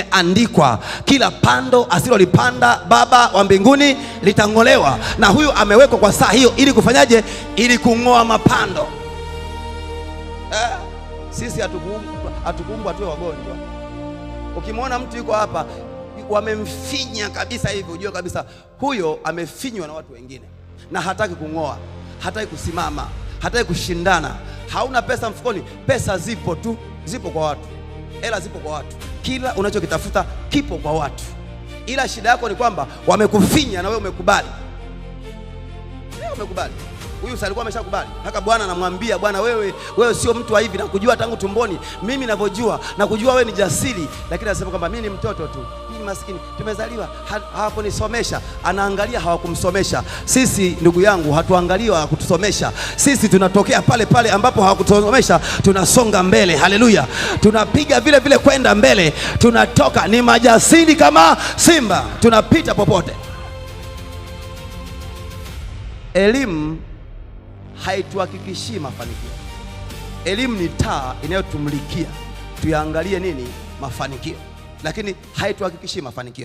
imeandikwa, kila pando asilolipanda Baba wa mbinguni litang'olewa. Na huyu amewekwa kwa saa hiyo ili kufanyaje? Ili kung'oa mapando. Sisi hatukuumbwa tuwe wagonjwa. Ukimwona mtu yuko hapa wamemfinya kabisa hivi, ujue kabisa huyo amefinywa na watu wengine, na hataki kung'oa, hataki kusimama, hataki kushindana. Hauna pesa mfukoni, pesa zipo tu, zipo kwa watu, hela zipo kwa watu, kila unachokitafuta kipo kwa watu, ila shida yako ni kwamba wamekufinya na wewe umekubali. Umekubali. Huyu alikuwa ameshakubali. Mpaka Bwana anamwambia, Bwana wewe sio mtu wa hivi, nakujua tangu tumboni. Mimi ninavyojua, nakujua wewe ni jasiri. Lakini anasema kwamba mimi ni mtoto tu. Mimi maskini, tumezaliwa hawakunisomesha. Anaangalia hawakumsomesha. Sisi ndugu yangu hatuangalia hawakutusomesha. Sisi tunatokea pale pale ambapo hawakutusomesha, tunasonga mbele. Haleluya. Tunapiga vile vile kwenda mbele. Tunatoka ni majasiri kama simba. Tunapita popote. Elimu haituhakikishii mafanikio. Elimu ni taa inayotumulikia tuyaangalie nini? Mafanikio. Lakini haituhakikishii mafanikio.